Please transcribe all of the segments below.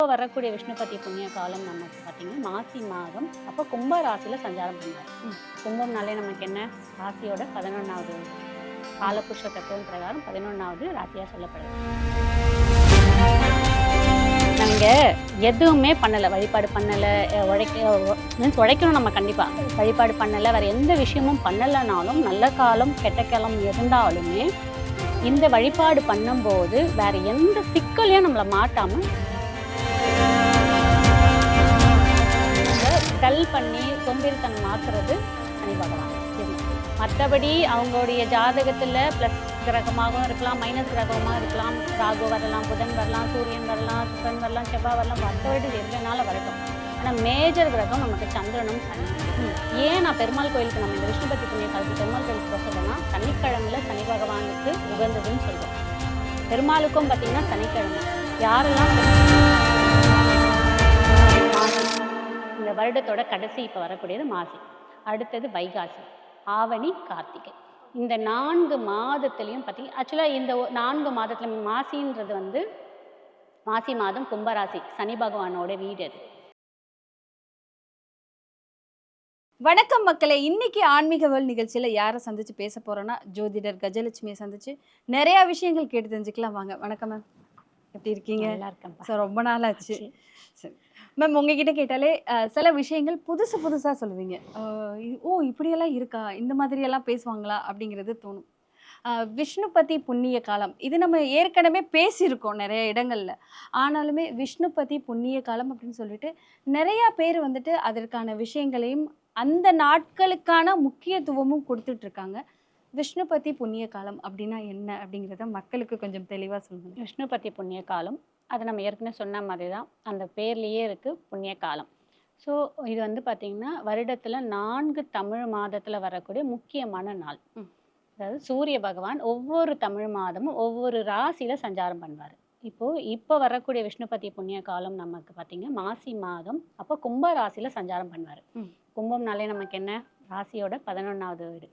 இப்போ வரக்கூடிய விஷ்ணுபதி புண்ணிய காலம் நமக்கு பார்த்தீங்கன்னா மாசி மாதம். அப்போ கும்ப ராசியில் சஞ்சாரம் பண்ணார். கும்பம்னாலே நமக்கு என்ன, ராசியோட 11வது காலபுருஷ தத்துவம் பிரகாரம் 11வது ராசியாக சொல்லப்படுது. நாங்கள் எதுவுமே பண்ணலை, வழிபாடு பண்ணலை, உழைக்கணும். நம்ம கண்டிப்பாக வழிபாடு பண்ணலை, வேறு எந்த விஷயமும் பண்ணலைனாலும் நல்ல காலம் கெட்ட காலம் இருந்தாலுமே இந்த வழிபாடு பண்ணும்போது வேறு எந்த சிக்கலையும் நம்மளை மாட்டாமல் டல் பண்ணி சோம்பேறித்தனம் மாற்றுறது சனி பகவான். மற்றபடி அவங்களுடைய ஜாதகத்தில் ப்ளஸ் கிரகமாகவும் இருக்கலாம், மைனஸ் கிரகமாக இருக்கலாம். ராகு வரலாம், புதன் வரலாம், சூரியன் வரலாம், சுக்கரன் வரலாம், செவ்வாய் வரலாம், மற்றபடி எதுனால வரட்டும். ஆனால் மேஜர் கிரகம் நமக்கு சந்திரனும் சனி. ஏன் நான் பெருமாள் கோயிலுக்கு நம்ம இந்த விஷ்ணுபதி புண்ணிய காலத்து பெருமாள் கோயிலுக்கு போக சொல்கிறேன்னா, சனிக்கிழமையில் சனி பகவானுக்கு உகந்ததுன்னு சொல்கிறோம். பெருமாளுக்கும் பார்த்திங்கன்னா சனிக்கிழமை யாரெல்லாம் இந்த வருடத்தோட கடைசி இப்போ வரக்கூடியது மாசி, அடுத்தது வைகாசி, ஆவணி, கார்த்திகை. இந்த 4 மாதத்துலேயும் பார்த்தீங்கன்னா ஆக்சுவலாக இந்த 4 மாதத்துல மாசின்றது மாசி மாதம் கும்பராசி, சனி பகவானோட வீடு அது. வணக்கம் மக்களே, இன்னைக்கு ஆன்மீக வேல் நிகழ்ச்சியில் யாரை சந்திச்சு பேச போறோன்னா ஜோதிடர் கஜலட்சுமியை சந்திச்சு நிறைய விஷயங்கள் கேட்டு தெரிஞ்சுக்கலாம். வாங்க. வணக்கம் மேம், எப்படி இருக்கீங்க? நல்லா இருக்கேன். ஸோ ரொம்ப நாள் ஆச்சு. சரி மேம், உங்ககிட்ட கேட்டாலே சில விஷயங்கள் புதுசாக சொல்லுவீங்க. ஓ இப்படியெல்லாம் இருக்கா, இந்த மாதிரியெல்லாம் பேசுவாங்களா அப்படிங்கிறது தோணும். விஷ்ணுபதி புண்ணிய காலம் இது நம்ம ஏற்கனவே பேசியிருக்கோம் நிறைய இடங்கள்ல. ஆனாலுமே விஷ்ணுபதி புண்ணிய காலம் அப்படின்னு சொல்லிட்டு நிறைய பேர் அதற்கான விஷயங்களையும் அந்த நாட்களுக்கான முக்கியத்துவமும் கொடுத்துட்டு இருக்காங்க. விஷ்ணுபதி புண்ணிய காலம் அப்படின்னா என்ன அப்படிங்கிறத மக்களுக்கு கொஞ்சம் தெளிவாக சொல்லுங்க. விஷ்ணுபதி புண்ணிய காலம் அது நம்ம ஏற்கனவே சொன்ன மாதிரி தான், அந்த பேர்லேயே இருக்குது புண்ணிய காலம். ஸோ இது பார்த்திங்கன்னா வருடத்தில் 4 தமிழ் மாதத்தில் வரக்கூடிய முக்கியமான நாள். அதாவது சூரிய பகவான் ஒவ்வொரு தமிழ் மாதமும் ஒவ்வொரு ராசியில் சஞ்சாரம் பண்ணுவார். இப்போ வரக்கூடிய விஷ்ணுபதி புண்ணிய காலம் நமக்கு பார்த்திங்கன்னா மாசி மாதம். அப்போ கும்ப ராசியில் சஞ்சாரம் பண்ணுவார். கும்பம்னாலே நமக்கு என்ன, ராசியோட 11வது வீடு,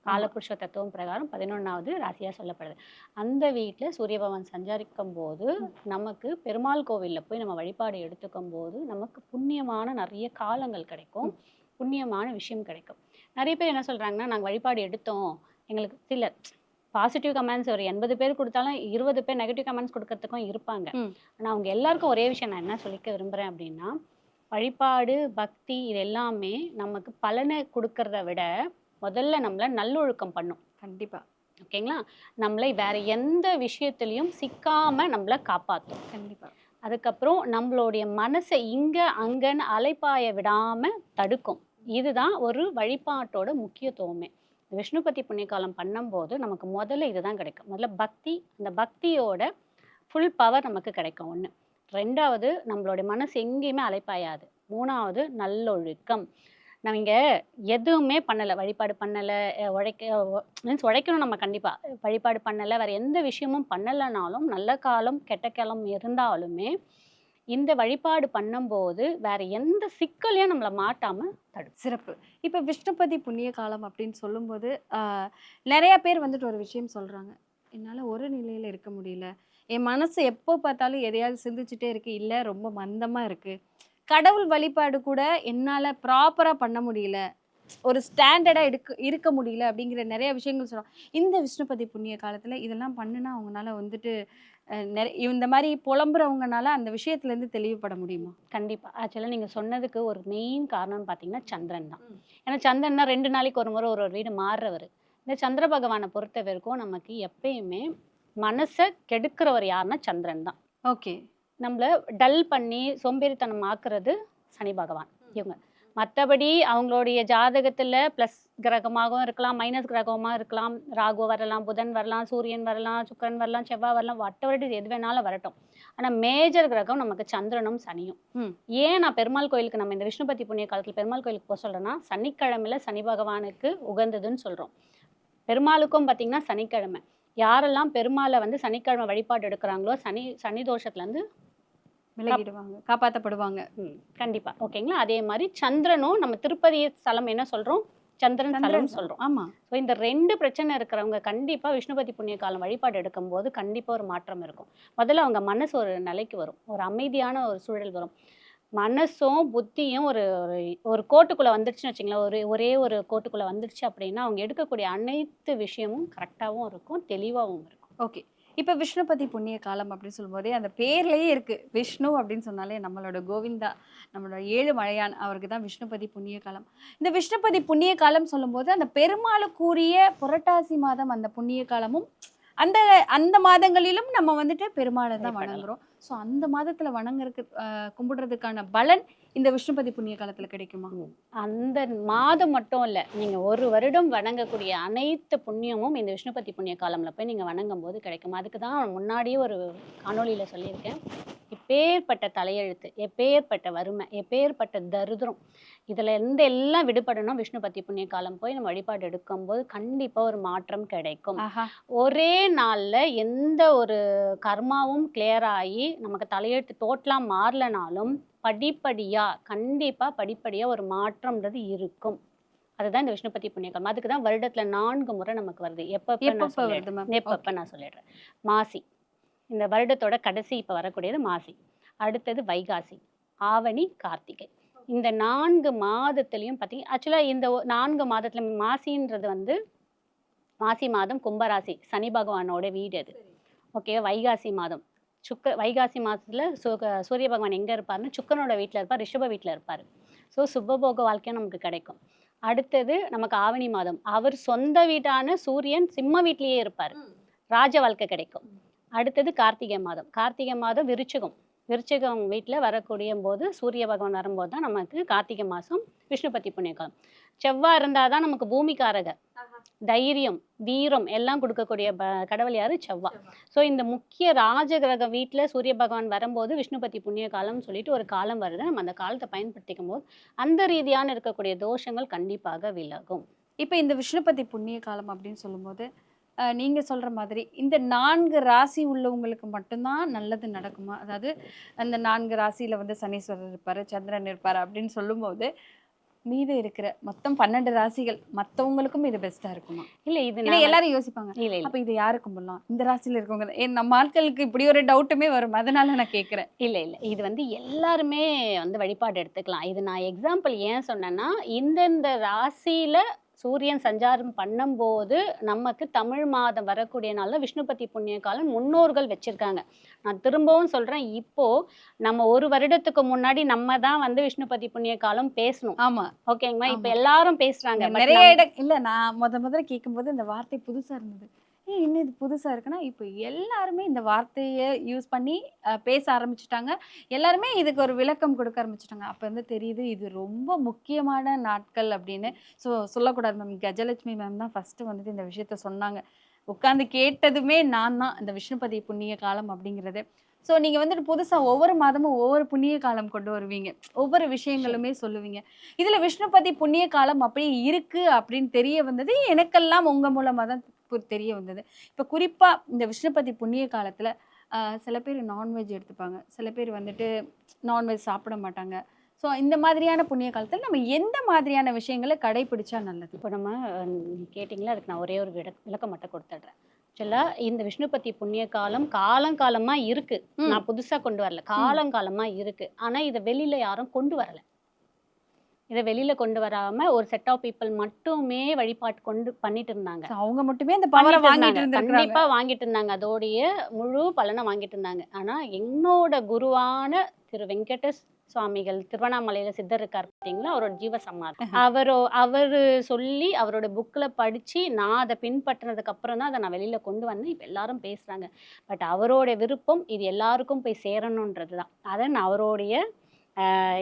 காலபுருஷ தத்துவம் பிரகாரம் 11வது ராசியாக சொல்லப்படுது. அந்த வீட்டில் சூரிய பகவான் சஞ்சரிக்கும் போது நமக்கு பெருமாள் கோவிலில் போய் நம்ம வழிபாடு எடுத்துக்கும் போது நமக்கு புண்ணியமான நிறைய காலங்கள் கிடைக்கும், புண்ணியமான விஷயம் கிடைக்கும். நிறைய பேர் என்ன சொல்கிறாங்கன்னா, நாங்கள் வழிபாடு எடுத்தோம், எங்களுக்கு சில பாசிட்டிவ் கமெண்ட்ஸ் ஒரு 80 பேர் கொடுத்தாலும் 20 பேர் நெகட்டிவ் கமெண்ட்ஸ் கொடுக்கறதுக்கும் இருப்பாங்க. ஆனால் அவங்க எல்லாருக்கும் ஒரே விஷயம் நான் என்ன சொல்லிக்க விரும்புகிறேன் அப்படின்னா, வழிபாடு பக்தி இது எல்லாமே நமக்கு பலனை கொடுக்கறத விட முதல்ல நம்மளை நல்லொழுக்கம் பண்ணும். கண்டிப்பாக. ஓகேங்களா? நம்மளை வேற எந்த விஷயத்துலையும் சிக்காம நம்மளை காப்பாற்றும். கண்டிப்பாக. அதுக்கப்புறம் நம்மளுடைய மனசை இங்கே அங்கன்னு அலைப்பாய விடாமல் தடுக்கும். இதுதான் ஒரு வழிபாட்டோட முக்கியத்துவமே. விஷ்ணுபதி புண்ணிய காலம் பண்ணும்போது நமக்கு முதல்ல இதுதான் கிடைக்கும். முதல்ல பக்தி, அந்த பக்தியோட ஃபுல் பவர் நமக்கு கிடைக்கும். 1. 2வது நம்மளுடைய மனசு எங்கேயுமே அலைப்பாயாது. 3வது நல்லொழுக்கம். நம்ம இங்கே எதுவுமே பண்ணலை, வழிபாடு பண்ணலை, உழைக்கணும். நம்ம கண்டிப்பாக வழிபாடு பண்ணலை, வேறு எந்த விஷயமும் பண்ணலைனாலும் நல்ல காலம் கெட்ட காலம் இருந்தாலுமே இந்த வழிபாடு பண்ணும்போது வேறு எந்த சிக்கலையும் நம்மளை மாட்டாமல் தடுக்கும். சிறப்பு. இப்போ விஷ்ணுபதி புண்ணிய காலம் அப்படின்னு சொல்லும்போது நிறைய பேர் ஒரு விஷயம் சொல்கிறாங்க, என்னால் ஒரு நிலையில் இருக்க முடியல, என் மனசு எப்போ பார்த்தாலும் எதையாவது சிந்திச்சுட்டே இருக்குது, இல்லை ரொம்ப மந்தமாக இருக்குது, கடவுள் வழிபாடு கூட என்னால் ப்ராப்பராக பண்ண முடியல, ஒரு ஸ்டாண்டர்டாக இருக்க முடியல அப்படிங்கிற நிறைய விஷயங்கள் சொல்கிறோம். இந்த விஷ்ணுபதி புண்ணிய காலத்தில் இதெல்லாம் பண்ணுனா அவங்களால இந்த மாதிரி புலம்புறவங்கனால அந்த விஷயத்துலேருந்து தெளிவுபட முடியுமா? கண்டிப்பாக. ஆக்சுவலாக நீங்கள் சொன்னதுக்கு ஒரு மெயின் காரணம்னு பார்த்தீங்கன்னா சந்திரன் தான். ஏன்னா சந்திரன் தான் 2 நாளைக்கு ஒரு முறை ஒரு வீடு மாறுறவர். இந்த சந்திர பகவானை பொறுத்த வரைக்கும் நமக்கு எப்பயுமே மனசை கெடுக்கிறவர் யாருன்னா சந்திரன் தான். ஓகே. நம்மளை டல் பண்ணி சோம்பேறித்தனம் ஆக்குறது சனி பகவான் இவங்க. மற்றபடி அவங்களுடைய ஜாதகத்தில் ப்ளஸ் கிரகமாகவும் இருக்கலாம், மைனஸ் கிரகமாக இருக்கலாம். ராகு வரலாம், புதன் வரலாம், சூரியன் வரலாம், சுக்கரன் வரலாம், செவ்வாய் வரலாம், வட்டவரடி எது வேணாலும் வரட்டும். ஆனால் மேஜர் கிரகம் நமக்கு சந்திரனும் சனியும். ஏன் நான் பெருமாள் கோயிலுக்கு நம்ம இந்த விஷ்ணுபதி புண்ணிய காலத்தில் பெருமாள் கோயிலுக்கு போக சொல்கிறேன்னா, சனிக்கிழமையில் சனி பகவானுக்கு உகந்ததுன்னு சொல்கிறோம். பெருமாளுக்கும் பார்த்திங்கன்னா சனிக்கிழமை. யாரெல்லாம் பெருமாளை சனிக்கிழமை வழிபாடு எடுக்கிறாங்களோ சனி தோஷத்துலேருந்து விலகிடுவாங்க, காப்பாற்றப்படுவாங்க. கண்டிப்பாக. ஓகேங்களா? அதே மாதிரி சந்திரனும் நம்ம திருப்பதி ஸ்தலம் என்ன சொல்கிறோம், சந்திரன் சந்திரன் ஸ்தலம் சொல்றோம். ஆமா. ஸோ இந்த 2 பிரச்சனை இருக்கிறவங்க கண்டிப்பா விஷ்ணுபதி புண்ணிய காலம் வழிபாடு எடுக்கும்போது கண்டிப்பா ஒரு மாற்றம் இருக்கும். முதல்ல அவங்க மனசு ஒரு நிலைக்கு வரும். ஒரு அமைதியான ஒரு சூழல் வரும். மனசும், புத்தியும் ஒரு ஒரு ஒரு கோட்டுக்குள்ள வந்துருச்சுன்னு வச்சுக்கங்களேன், ஒரே ஒரு கோட்டுக்குள்ள வந்துருச்சு அப்படின்னா, அவங்க எடுக்கக்கூடிய அனைத்து விஷயமும் கரெக்டாவும் இருக்கும், தெளிவாவும் இருக்கும். ஓகே. இப்ப விஷ்ணுபதி புண்ணிய காலம் அப்படின்னு சொல்லும்போதே, அந்த பேர்லயே இருக்கு. விஷ்ணு அப்படின்னு சொன்னாலே நம்மளோட கோவிந்தா, நம்மளோட ஏழுமலையான் அவருக்கு தான் விஷ்ணுபதி புண்ணிய காலம். இந்த விஷ்ணுபதி புண்ணிய காலம் சொல்லும்போது, அந்த பெருமாளுக்குரிய புரட்டாசி மாதம் அந்த புண்ணிய காலமும், அந்த அந்த மாதங்களிலும் நம்ம வந்துட்டு பெருமாளை தான் வழிபடலாம். வணங்குறோம். ஸோ அந்த மாதத்துல வணங்குறதுக்கு கும்பிடுறதுக்கான பலன் இந்த விஷ்ணுபதி புண்ணிய காலத்துல கிடைக்குமா? அந்த மாதம் மட்டும் இல்ல. நீங்க ஒரு வருடம் வணங்கக்கூடிய அனைத்து புண்ணியமும் இந்த விஷ்ணுபதி புண்ணிய காலம்ல போய் நீங்க வணங்கும்போது கிடைக்கும். அதுக்கு தான் முன்னாடியே ஒரு காணொளியில சொல்லியிருக்கேன். எப்பேர்ப்பட்ட தலையெழுத்து, எப்பேர்ப்பட்ட வறுமை, எப்பேர்ப்பட்ட தரித்திரம், இதுல இருந்து எல்லாம் விடுபடணும் விஷ்ணுபதி புண்ணிய காலம் போய் நம்ம வழிபாடு எடுக்கும்போது கண்டிப்பா ஒரு மாற்றம் கிடைக்கும். ஆஹா. ஒரே நாள்ல எந்த ஒரு கர்மாவும் கிளியர் ஆகி நமக்கு தலையெழுத்து டோட்டலா மாறலனாலும் படிப்படியா கண்டிப்பா படிப்படியா ஒரு மாற்றம்ன்றது இருக்கும். அதுதான் இந்த விஷ்ணுபதி புண்ணிய காலம். அதுக்கு தான் வருடத்துல 4 முறை நமக்கு வருது. எப்பப்ப நான் எப்பப்ப வருது சொல்லிடுறேன். மேம்? எப்பப்ப நான் சொல்லிடுறேன். மாசி, இந்த வருடத்தோட கடைசி இப்ப வரக்கூடியது மாசி. அடுத்தது வைகாசி, ஆவணி, கார்த்திகை. இந்த 4 மாதத்திலையும் பார்த்தீங்க ஆக்சுவலா இந்த 4 மாதத்துல மாசின்றது வந்து மாசி மாதம் கும்பராசி, சனி பகவானோட வீடு அது. ஓகே. வைகாசி மாதம் வைகாசி மாதத்துல சூரிய பகவான் எங்க இருப்பாருன்னா சுக்கரனோட வீட்டில் இருப்பார், ரிஷப வீட்டில் இருப்பார். ஸோ சுபபோக வாழ்க்கையும் நமக்கு கிடைக்கும். அடுத்தது நமக்கு ஆவணி மாதம், அவர் சொந்த வீட்டான சூரியன் சிம்ம வீட்லேயே இருப்பார், ராஜ வாழ்க்கை கிடைக்கும். அடுத்தது கார்த்திகை மாதம், கார்த்திகை மாதம் விருச்சிகம், விருச்சிகம் வீட்டில் வரக்கூடிய போது சூரிய பகவான் வரும்போது தான் நமக்கு கார்த்திகை மாதம் விஷ்ணுபதி புண்ணிய காலம். செவ்வாய் இருந்தால் தான் நமக்கு பூமிக்காரகர், தைரியம், வீரம் எல்லாம் கொடுக்கக்கூடிய கடவுள் யாரு? செவ்வாய். ஸோ இந்த முக்கிய ராஜகிரக வீட்டில் சூரிய பகவான் வரும்போது விஷ்ணுபதி புண்ணிய காலம்னு சொல்லிட்டு ஒரு காலம் வருது. நம்ம அந்த காலத்தை பயன்படுத்திக்கும் போது அந்த ரீதியான இருக்கக்கூடிய தோஷங்கள் கண்டிப்பாக விலகும். இப்ப இந்த விஷ்ணுபதி புண்ணிய காலம் அப்படின்னு சொல்லும்போது, நீங்க சொல்ற மாதிரி இந்த 4 ராசி உள்ளவங்களுக்கு மட்டும்தான் நல்லது நடக்குமா? அதாவது அந்த 4 ராசியில வந்து சனீஸ்வரர் இருப்பாரு, சந்திரன் இருப்பாரு அப்படின்னு சொல்லும்போது, மீதி இருக்கிற மொத்தம் 12 ராசிகள் மத்தவங்களுக்கும் இது பெஸ்டா இருக்குமா? இல்ல இது ஏன்னா எல்லாரும் யோசிப்பாங்க, இல்ல இல்ல அப்ப இது யாரு கும்பிடலாம்? இந்த ராசியில இருக்கவங்க நம்ம ஆட்களுக்கு இப்படி ஒரு டவுட்டுமே வரும். அதனால நான் கேட்கிறேன். இல்ல இல்ல இது வந்து எல்லாருமே வந்து வழிபாடு எடுத்துக்கலாம். இது நான் எக்ஸாம்பிள் ஏன் சொன்னேன்னா, இந்தந்த ராசியில சூரியன் சஞ்சாரம் பண்ணும்போது நமக்கு தமிழ் மாதம் வரக்கூடிய நாள்ல விஷ்ணுபதி புண்ணிய காலம் முன்னோர்கள் வச்சிருக்காங்க. நான் திரும்பவும் சொல்றேன், இப்போ நம்ம ஒரு வருடத்துக்கு முன்னாடி நம்ம தான் வந்து விஷ்ணுபதி புண்ணிய காலம் பேசணும். ஆமா. ஓகேங்களா? இப்ப ஆமா. எல்லாரும் பேசுறாங்க. But நிறைய இல்ல நான் முதல்ல கேட்கும்போது இந்த வார்த்தை புதுசா இருந்தது. என்ன இது புதுசா இருக்குன்னா, இப்போ எல்லாருமே இந்த வார்த்தைய யூஸ் பண்ணி பேச ஆரம்பிச்சுட்டாங்க. எல்லாருமே இதுக்கு ஒரு விளக்கம் கொடுக்க ஆரம்பிச்சுட்டாங்க. அப்ப வந்து தெரியுது இது ரொம்ப முக்கியமான நாட்கள் அப்படின்னு. ஸோ சொல்லக்கூடாது மேம். கஜலட்சுமி மேம் தான் ஃபர்ஸ்ட் வந்துட்டு இந்த விஷயத்த சொன்னாங்க. உட்காந்து கேட்டதுமே நான் தான் இந்த விஷ்ணுபதி புண்ணிய காலம் அப்படிங்கிறது. ஸோ நீங்க வந்துட்டு புதுசா ஒவ்வொரு மாதமும் ஒவ்வொரு புண்ணிய காலம் கொண்டு வருவீங்க. ஒவ்வொரு விஷயங்களுமே சொல்லுவீங்க. இதுல விஷ்ணுபதி புண்ணிய காலம் அப்படி இருக்கு அப்படின்னு தெரிய வந்தது எனக்கெல்லாம் உங்க மூலமா தான் தெரிய வந்தது. இப்ப குறிப்பா இந்த விஷ்ணுபதி புண்ணிய காலத்துல சில பேர் நான்வெஜ் எடுத்துப்பாங்க, சில பேர் வந்துட்டு நான்வெஜ் சாப்பிட மாட்டாங்க. ஸோ இந்த மாதிரியான புண்ணிய காலத்துல நம்ம எந்த மாதிரியான விஷயங்களை கடைபிடிச்சா நல்லது? இப்போ நம்ம கேட்டிங்களா, அதுக்கு நான் ஒரே ஒரு விளக்கம் மட்டும் கொடுத்துட்றேன். ஆக்சுவலா இந்த விஷ்ணுபதி புண்ணிய காலம் காலங்காலமா இருக்கு. நான் புதுசா கொண்டு வரல. காலங்காலமா இருக்கு. ஆனா இதை வெளியில யாரும் கொண்டு வரல. இதை வெளியில கொண்டு வராம ஒரு செட் ஆஃப் பீப்புள் மட்டுமே வழிபாட்டு கொண்டு பண்ணிட்டு இருந்தாங்க. அவங்க மட்டுமே இந்த பவரை வாங்கிட்டு இருந்திருக்காங்க. கண்டிப்பா வாங்கிட்டு இருந்தாங்க. அதோடைய முழு பலனை வாங்கிட்டு இருந்தாங்க. ஆனா என்னோட குருவான திரு வெங்கடேஷ் சுவாமிகள் திருவண்ணாமலையில சித்தர் இருக்கார் பார்த்தீங்களா, அவரோட ஜீவ சமாதி, அவரு சொல்லி அவரோட புக்ல படிச்சு நான் அதை பின்பற்றினதுக்கு அப்புறம் தான் அதை நான் வெளியில கொண்டு வந்தேன். இப்ப எல்லாரும் பேசுறாங்க. பட் அவரோட விருப்பம் இது எல்லாருக்கும் போய் சேரணுன்றதுதான். அதை நான் அவருடைய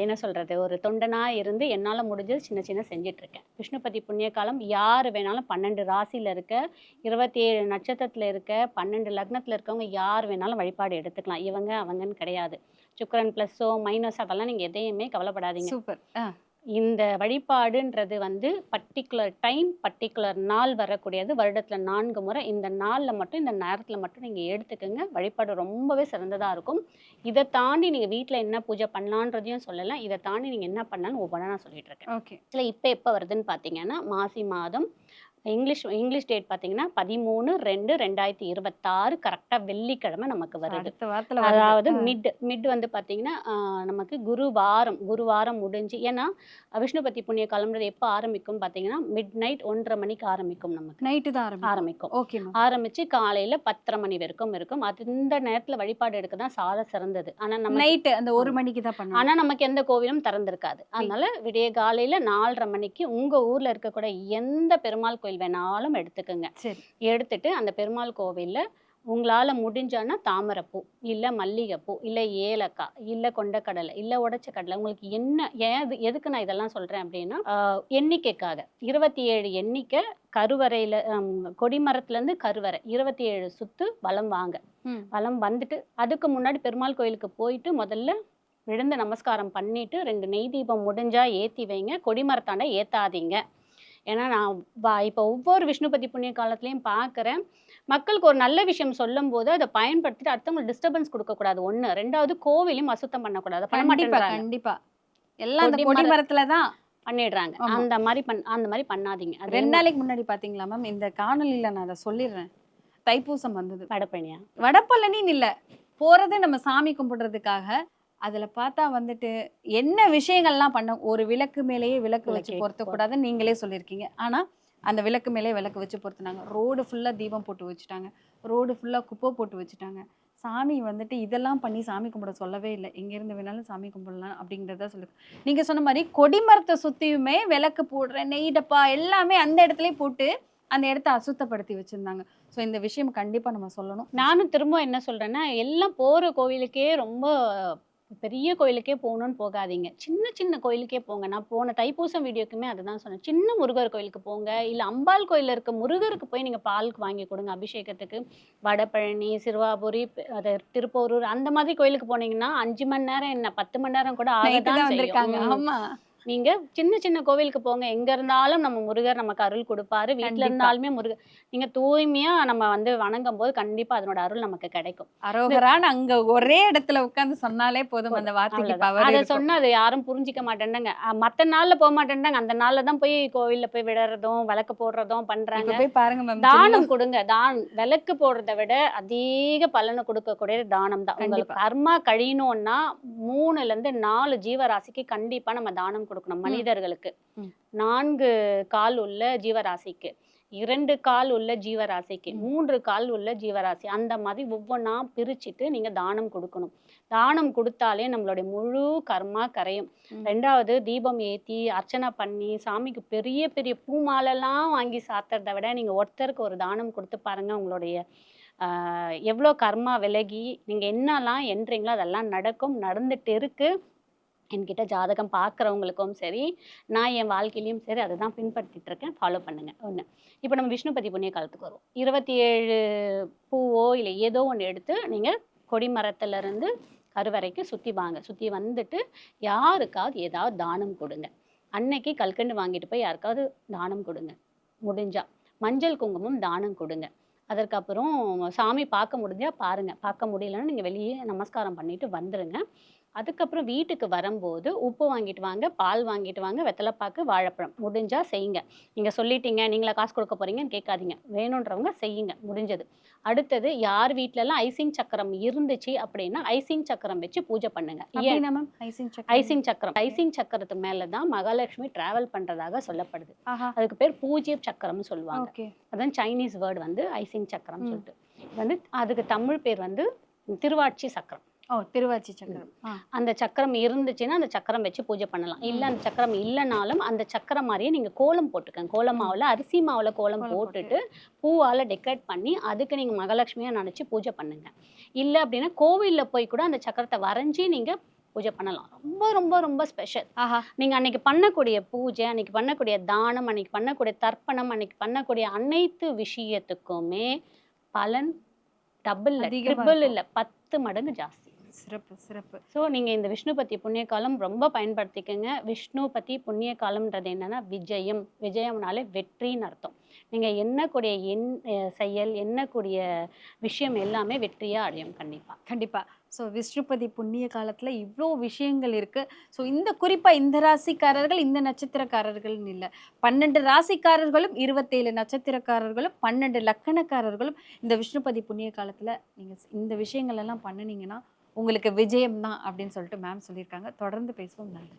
என்ன சொல்றது, ஒரு தொண்டனா இருந்து என்னால முடிஞ்சது சின்ன சின்ன செஞ்சுட்டு இருக்கேன். விஷ்ணுபதி புண்ணிய காலம் யாரு வேணாலும் 12 ராசியில இருக்க, 27 நட்சத்திரத்துல இருக்க, 12 லக்னத்துல இருக்கவங்க யார் வேணாலும் வழிபாடு எடுத்துக்கலாம். இவங்க அவங்கன்னு கிடையாது. சுக்கிரன் பிளஸோ மைனஸ் அதெல்லாம் நீங்க எதையுமே கவலைப்படாதீங்க. சூப்பர். இந்த வழிபாடுன்றது வந்து பர்ட்டிகுலர் டைம், பர்ட்டிகுலர் நாள் வரக்கூடியது. வருடத்துல 4 முறை. இந்த நாள்ல மட்டும், இந்த நேரத்துல மட்டும் நீங்க எடுத்துக்கங்க. வழிபாடு ரொம்பவே சிறந்ததா இருக்கும். இத தாண்டி நீங்க வீட்ல என்ன பூஜை பண்ணலான்றதையும் சொல்லலாம். இத தாண்டி நீங்க என்ன பண்ணலாம்னு ஒவ்வொண்ணா நான் சொல்லிட்டு இருக்கேன். ஓகே. இதுல இப்ப எப்ப வருதுன்னு பார்த்தீங்கன்னா, மாசி மாதம் இங்கிலீஷ் டேட் பார்த்தீங்கன்னா 13/2/2026 கரெக்டா வெள்ளிக்கிழமை நமக்கு வருது. அடுத்த வாரத்துல வருது. அதாவது மிட் வந்து பார்த்தீங்கன்னா, நமக்கு குருவாரம் முடிஞ்சு, ஏன்னா விஷ்ணுபதி புண்ணிய காலம்ன்றது எப்போ ஆரம்பிக்கும் பார்த்தீங்கன்னா, மிட் நைட் 1:30 மணிக்கு ஆரம்பிக்கும் நமக்கு. நைட்டு தான் ஆரம்பிக்கும். ஆரம்பிக்கும். Okay ma'am. ஆரம்பிச்சு காலையில 10:30 மணி வரைக்கும் இருக்கும். அது இந்த நேரத்துல வழிபாடு எடுக்க தான் சால சிறந்தது. ஆனா நம்ம நைட்டு அந்த 1 மணிக்கு தான் பண்ணணும். ஆனா நமக்கு எந்த கோவிலும் திறந்திருக்காது. அதனால விடிய காலையில 4:30 மணிக்கு உங்க ஊர்ல இருக்கக்கூடிய எந்த பெருமாள் கோயில் வேணாலும் எடுத்துக்கோங்க. சரி. எடுத்துட்டு அந்த பெருமாள் கோவில்ல உங்களால முடிஞ்சான்னா தாமரைப்பூ, இல்ல மல்லிகைப்பூ, இல்ல ஏலக்காய், இல்ல கொண்டக்கடலை, இல்ல உடைச்ச கடலை, உங்களுக்கு என்ன எதுக்கு நான் இதெல்லாம் சொல்றேன் அப்படின்னா, எண்ணிக்கைக்காக 27 எண்ணிக்கை கருவறையில, கொடிமரத்துல இருந்து கருவறை 27 சுத்து வலம் வாங்க. வலம் வந்துட்டு அதுக்கு முன்னாடி பெருமாள் கோயிலுக்கு போயிட்டு முதல்ல விழுந்து நமஸ்காரம் பண்ணிட்டு 2 நெய் தீபம் முடிஞ்சா ஏத்தி வைங்க. கொடிமரத்தாண்ட ஏத்தாதீங்க. ஏன்னா நான் இப்போ ஒவ்வொரு விஷ்ணுபதி புண்ணிய காலத்துலையும் பார்க்குறேன், மக்களுக்கு ஒரு நல்ல விஷயம் சொல்லும்போது அதை பயன்படுத்திட்டு அடுத்தவங்களுக்கு டிஸ்டர்பன்ஸ் கொடுக்கக்கூடாது. 1. 2வது கோவிலையும் அசுத்தம் பண்ணக்கூடாது. பண்ண கண்டிப்பா மாட்டேங்கிறாங்க. கண்டிப்பா எல்லாம் அந்த கொடி மரத்துல தான் பண்ணிடுறாங்க. அந்த மாதிரி பண்ணாதீங்க. 2 நாளைக்கு முன்னாடி பாத்தீங்களா மேம், இந்த காணொலியில நான் அதை சொல்லிடுறேன். தைப்பூசம் வந்தது. வடபழனியா? வடபழனின்னு இல்ல, போறது நம்ம சாமி கும்பிடுறதுக்காக. அதுல பார்த்தா வந்துட்டு என்ன விஷயங்கள்லாம் பண்ண, ஒரு விளக்கு மேலேயே விளக்கு வச்சு பொருத்த கூடாதுன்னு நீங்களே சொல்லியிருக்கீங்க. ஆனா அந்த விளக்கு மேலே விளக்கு வச்சு பொருத்துனாங்க. ரோடு ஃபுல்லா தீபம் போட்டு வச்சுட்டாங்க. ரோடு ஃபுல்லா குப்பை போட்டு வச்சுட்டாங்க. சாமி வந்துட்டு இதெல்லாம் பண்ணி சாமி கும்பிட சொல்லவே இல்லை. எங்கேருந்து வேணாலும் சாமி கும்பிடலாம் அப்படிங்கிறத சொல்லுது. நீங்கள் சொன்ன மாதிரி கொடிமரத்தை சுற்றியுமே விளக்கு போடுற நெய் டப்பா எல்லாமே அந்த இடத்துலயே போட்டு அந்த இடத்த அசுத்தப்படுத்தி வச்சுருந்தாங்க. ஸோ இந்த விஷயம் கண்டிப்பாக நம்ம சொல்லணும். நானும் திரும்ப என்ன சொல்கிறேன்னா, எல்லாம் போகிற கோவிலுக்கே ரொம்ப பெரிய கோயிலுக்கே போகணும்னு போகாதீங்க. சின்ன சின்ன கோயிலுக்கே போங்க. நான் போன தைப்பூசம் வீடியோக்குமே அதுதான் சொன்னேன். சின்ன முருகர் கோயிலுக்கு போங்க. இல்லை அம்பாள் கோயிலில் இருக்க முருகருக்கு போய் நீங்கள் பாலுக்கு வாங்கி கொடுங்க அபிஷேகத்துக்கு. வடபழனி, சிறுவாபுரி, அது திருப்போரூர் அந்த மாதிரி கோயிலுக்கு போனீங்கன்னா 5 மணி நேரம் என்ன 10 மணி நேரம் கூட ஆகதான் வந்திருக்காங்க. செய்யும். ஆமா. நீங்க சின்ன சின்ன கோவிலுக்கு போங்க. எங்க இருந்தாலும் நம்ம முருகர் நமக்கு அருள் கொடுப்பாரு. வீட்டுல இருந்தாலுமே முருகர் நீங்க தூய்மையா நம்ம வந்து வணங்கும் போது கண்டிப்பா அதனோட அருள் நமக்கு கிடைக்கும். அரோகரான்னு அங்க ஒரே இடத்துல உட்கார்ந்து சொன்னாலே போதும், அந்த வார்த்தைக்கு பவர். அதை சொன்னா அது யாரும் புரிஞ்சிக்க மாட்டேன்டாங்க. மத்த நாள்ல போக மாட்டேன்டாங்க. அந்த நாள்ல தான் போய் கோவில்ல போய் விடுறதும் விளக்கு போடுறதும் பண்றாங்க. போய் பாருங்க மேம், தானம் கொடுங்க. விளக்கு போடுறதை விட அதிக பலனை கொடுக்கக்கூடிய தானம் தான். உங்களுக்கு கர்மா கழியணும்னா 3ல இருந்து 4 ஜீவராசிக்கு கண்டிப்பா நம்ம தானம் கொடுக்கணும். மனிதர்களுக்கு 4 கால் உள்ள ஜீவராசிக்கு, 2 கால் உள்ள ஜீவராசிக்கு, 3 கால் உள்ள ஜீவராசி, அந்த மாதிரி ஒவ்வொன்றா பிரிச்சுட்டு நீங்க தானம் கொடுக்கணும். தானம் கொடுத்தாலே நம்மளுடைய முழு கர்மா கரையும். 2வது தீபம் ஏற்றி அர்ச்சனை பண்ணி சாமிக்கு பெரிய பெரிய பூமாலெல்லாம் வாங்கி சாத்துறதை விட நீங்க ஒருத்தருக்கு ஒரு தானம் கொடுத்து பாருங்க. உங்களுடைய எவ்வளோ கர்மா விலகி நீங்க என்னெல்லாம் எண்றீங்களோ அதெல்லாம் நடக்கும், நடந்துட்டு இருக்கு. என்கிட்ட ஜாதகம் பார்க்குறவங்களுக்கும் சரி, நான் என் வாழ்க்கையிலையும் சரி அதை தான் பின்பற்றிட்டு இருக்கேன். ஃபாலோ பண்ணுங்க. 1. இப்போ நம்ம விஷ்ணுபதி புண்ணிய காலத்துக்கு வருவோம். 27 பூவோ இல்லை ஏதோ ஒன்று எடுத்து நீங்கள் கொடிமரத்துலேருந்து கருவறைக்கு சுற்றி வாங்க. சுற்றி வந்துட்டு யாருக்காவது ஏதாவது தானம் கொடுங்க. அன்னைக்கு கல்கண்டு வாங்கிட்டு போய் யாருக்காவது தானம் கொடுங்க. முடிஞ்சா மஞ்சள் குங்குமம் தானம் கொடுங்க. அதற்கப்புறம் சாமி பார்க்க முடிஞ்சா பாருங்க, பார்க்க முடியலன்னா நீங்கள் வெளியே நமஸ்காரம் பண்ணிட்டு வந்துடுங்க. அதுக்கப்புறம் வீட்டுக்கு வரும்போது உப்பு வாங்கிட்டு வாங்க, பால் வாங்கிட்டு வாங்க, வெத்தலைப்பாக்கு, வாழைப்பழம் முடிஞ்சா செய்யுங்க. நீங்கள் சொல்லிட்டீங்க நீங்களா காசு கொடுக்க போறீங்கன்னு கேட்காதீங்க. வேணுன்றவங்க செய்யுங்க, முடிஞ்சது. அடுத்தது யார் வீட்டிலலாம் ஐசிங் சக்கரம் இருந்துச்சு அப்படின்னா ஐசிங் சக்கரம் வச்சு பூஜை பண்ணுங்க. ஐசிங் சக்கரத்து மேல தான் மகாலட்சுமி டிராவல் பண்றதாக சொல்லப்படுது. அதுக்கு பேர் பூஜ்ய சக்கரம்னு சொல்லுவாங்க. அதான் சைனீஸ் வேர்டு வந்து ஐசிங் சக்கரம் சொல்லிட்டு. வந்து அதுக்கு தமிழ் பேர் வந்து திருவாட்சி சக்கரம். திருவாச்சி சக்கரம். அந்த சக்கரம் இருந்துச்சுன்னா அந்த சக்கரம் வச்சு பூஜை பண்ணலாம். இல்ல அந்த சக்கரம் இல்லைனாலும் அந்த சக்கரம் மாதிரியே நீங்க கோலம் போட்டுக்கங்க. கோலம் மாவுல அரிசி மாவுல கோலம் போட்டுட்டு பூவால டெக்கரேட் பண்ணி அதுக்கு நீங்க மகாலட்சுமியா நினைச்சு பூஜை பண்ணுங்க. இல்ல அப்படின்னா கோவில்ல போய் கூட அந்த சக்கரத்தை வரைஞ்சி நீங்க பூஜை பண்ணலாம். ரொம்ப ரொம்ப ரொம்ப ஸ்பெஷல். நீங்க அன்னைக்கு பண்ணக்கூடிய பூஜை, அன்னைக்கு பண்ணக்கூடிய தானம், அன்னைக்கு பண்ணக்கூடிய தர்ப்பணம், அன்னைக்கு பண்ணக்கூடிய அனைத்து விஷயத்துக்குமே பலன் டபுள் இல்ல 10 மடங்கு ஜாஸ்தி. சிறப்பு சிறப்பு. ஸோ நீங்கள் இந்த விஷ்ணு பத்தி புண்ணிய காலம் ரொம்ப பயன்படுத்திக்கங்க. விஷ்ணு பத்தி புண்ணிய காலம்ன்றது என்னன்னா விஜயம். விஜயம்னாலே வெற்றின்னு அர்த்தம். நீங்கள் எண்ணக்கூடிய செயல், எண்ணக்கூடிய விஷயம் எல்லாமே வெற்றியாக அடையும் கண்டிப்பாக. கண்டிப்பா. ஸோ விஷ்ணுபதி புண்ணிய காலத்துல இவ்வளோ விஷயங்கள் இருக்கு. ஸோ இந்த குறிப்பா இந்த ராசிக்காரர்கள் இந்த நட்சத்திரக்காரர்கள்னு இல்லை, 12 ராசிக்காரர்களும் 27 நட்சத்திரக்காரர்களும் 12 லக்கணக்காரர்களும் இந்த விஷ்ணுபதி புண்ணிய காலத்துல நீங்க இந்த விஷயங்கள் எல்லாம் பண்ணுனீங்கன்னா உங்களுக்கு விஜயம் தான் அப்படின்னு சொல்லிட்டு மேம் சொல்லியிருக்காங்க. தொடர்ந்து பேசுவோம். நன்றி.